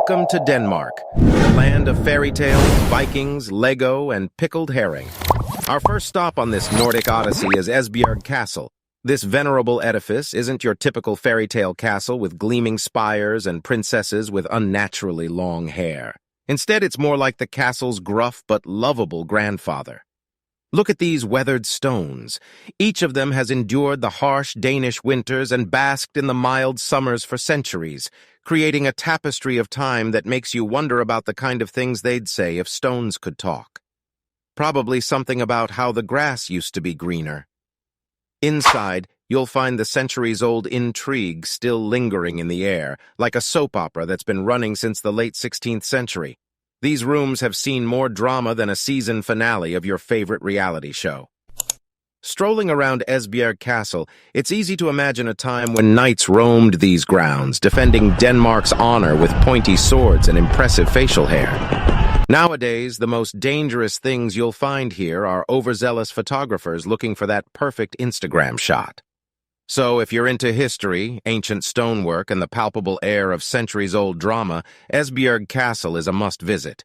Welcome to Denmark, the land of fairy tales, Vikings, Lego, and pickled herring. Our first stop on this Nordic odyssey is Esbjerg Castle. This venerable edifice isn't your typical fairy tale castle with gleaming spires and princesses with unnaturally long hair. Instead, it's more like the castle's gruff but lovable grandfather. Look at these weathered stones. Each of them has endured the harsh Danish winters and basked in the mild summers for centuries, creating a tapestry of time that makes you wonder about the kind of things they'd say if stones could talk. Probably something about how the grass used to be greener. Inside, you'll find the centuries-old intrigue still lingering in the air, like a soap opera that's been running since the late 16th century. These rooms have seen more drama than a season finale of your favorite reality show. Strolling around Esbjerg Castle, it's easy to imagine a time when knights roamed these grounds, defending Denmark's honor with pointy swords and impressive facial hair. Nowadays, the most dangerous things you'll find here are overzealous photographers looking for that perfect Instagram shot. So if you're into history, ancient stonework, and the palpable air of centuries-old drama, Esbjerg Castle is a must-visit.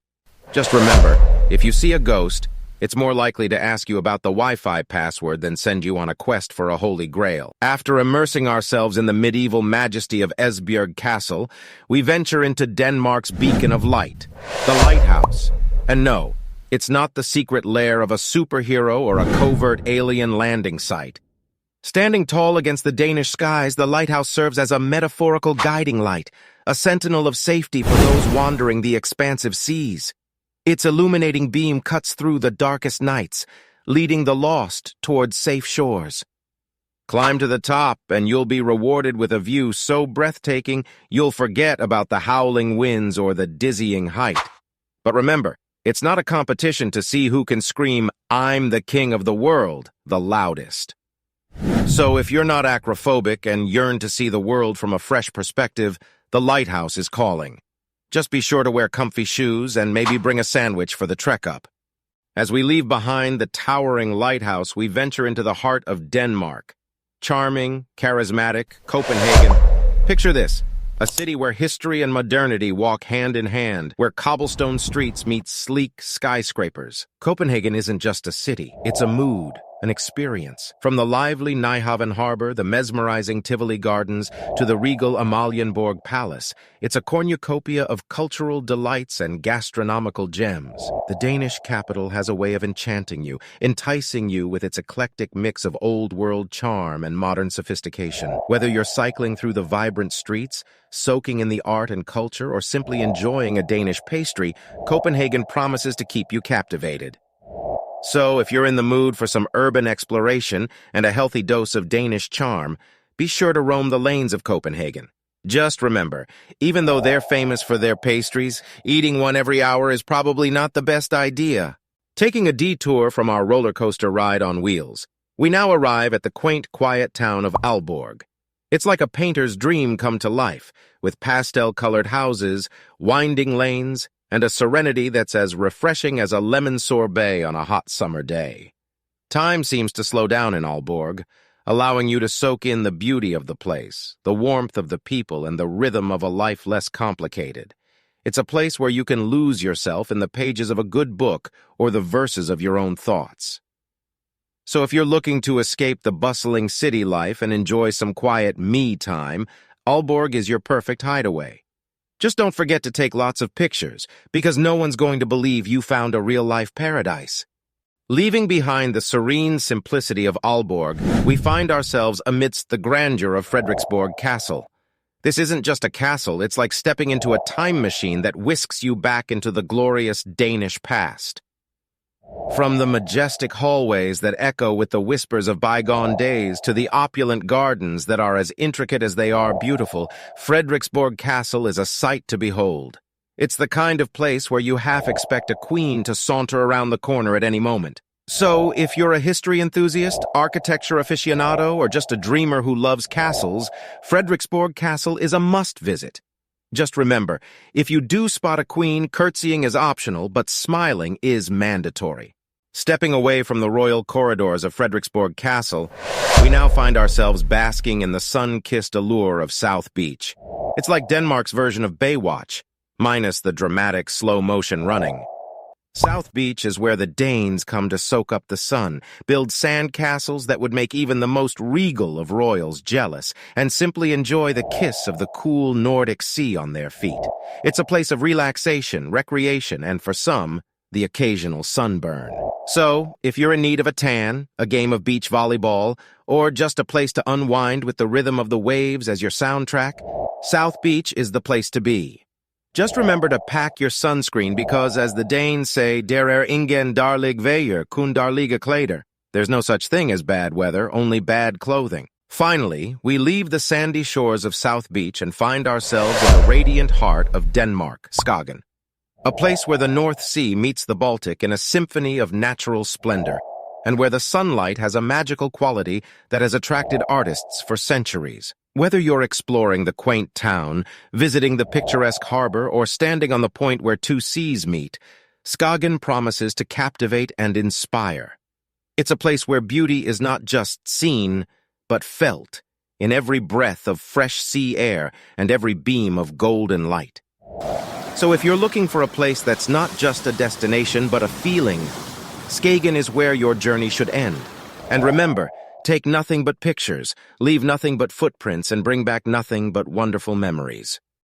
Just remember, if you see a ghost, it's more likely to ask you about the Wi-Fi password than send you on a quest for a holy grail. After immersing ourselves in the medieval majesty of Esbjerg Castle, we venture into Denmark's beacon of light, the Lighthouse. And no, it's not the secret lair of a superhero or a covert alien landing site. Standing tall against the Danish skies, the lighthouse serves as a metaphorical guiding light, a sentinel of safety for those wandering the expansive seas. Its illuminating beam cuts through the darkest nights, leading the lost towards safe shores. Climb to the top, and you'll be rewarded with a view so breathtaking you'll forget about the howling winds or the dizzying height. But remember, it's not a competition to see who can scream, "I'm the king of the world," the loudest. So if you're not acrophobic and yearn to see the world from a fresh perspective, the Lighthouse is calling. Just be sure to wear comfy shoes and maybe bring a sandwich for the trek up. As we leave behind the towering lighthouse, we venture into the heart of Denmark. Charming, charismatic, Copenhagen. Picture this, a city where history and modernity walk hand in hand, where cobblestone streets meet sleek skyscrapers. Copenhagen isn't just a city, it's a mood. An experience. From the lively Nyhavn Harbor, the mesmerizing Tivoli Gardens, to the regal Amalienborg Palace, it's a cornucopia of cultural delights and gastronomical gems. The Danish capital has a way of enchanting you, enticing you with its eclectic mix of old-world charm and modern sophistication. Whether you're cycling through the vibrant streets, soaking in the art and culture, or simply enjoying a Danish pastry, Copenhagen promises to keep you captivated. So, if you're in the mood for some urban exploration and a healthy dose of Danish charm, be sure to roam the lanes of Copenhagen. Just remember, even though they're famous for their pastries, eating one every hour is probably not the best idea. Taking a detour from our roller coaster ride on wheels, we now arrive at the quaint, quiet town of Alborg. It's like a painter's dream come to life, with pastel-colored houses, winding lanes, and a serenity that's as refreshing as a lemon sorbet on a hot summer day. Time seems to slow down in Alborg, allowing you to soak in the beauty of the place, the warmth of the people, and the rhythm of a life less complicated. It's a place where you can lose yourself in the pages of a good book or the verses of your own thoughts. So if you're looking to escape the bustling city life and enjoy some quiet me time, Alborg is your perfect hideaway. Just don't forget to take lots of pictures, because no one's going to believe you found a real-life paradise. Leaving behind the serene simplicity of Alborg, we find ourselves amidst the grandeur of Frederiksborg Castle. This isn't just a castle, it's like stepping into a time machine that whisks you back into the glorious Danish past. From the majestic hallways that echo with the whispers of bygone days to the opulent gardens that are as intricate as they are beautiful, Frederiksborg Castle is a sight to behold. It's the kind of place where you half expect a queen to saunter around the corner at any moment. So, if you're a history enthusiast, architecture aficionado, or just a dreamer who loves castles, Frederiksborg Castle is a must-visit. Just remember, if you do spot a queen, curtsying is optional, but smiling is mandatory. Stepping away from the royal corridors of Frederiksborg Castle, we now find ourselves basking in the sun-kissed allure of South Beach. It's like Denmark's version of Baywatch. minus the dramatic slow-motion running. South Beach is where the Danes come to soak up the sun, build sand castles that would make even the most regal of royals jealous, and simply enjoy the kiss of the cool Nordic sea on their feet. It's a place of relaxation, recreation, and for some, the occasional sunburn. So, if you're in need of a tan, a game of beach volleyball, or just a place to unwind with the rhythm of the waves as your soundtrack, South Beach is the place to be. Just remember to pack your sunscreen because, as the Danes say, der ingen darlig vejer, kun darliga klæder. There's no such thing as bad weather, only bad clothing. Finally, we leave the sandy shores of South Beach and find ourselves in the radiant heart of Denmark, Skagen. A place where the North Sea meets the Baltic in a symphony of natural splendor, and where the sunlight has a magical quality that has attracted artists for centuries. Whether you're exploring the quaint town, visiting the picturesque harbor, or standing on the point where two seas meet, Skagen promises to captivate and inspire. It's a place where beauty is not just seen, but felt, in every breath of fresh sea air and every beam of golden light. So if you're looking for a place that's not just a destination, but a feeling, Skagen is where your journey should end. And remember, take nothing but pictures, leave nothing but footprints, and bring back nothing but wonderful memories.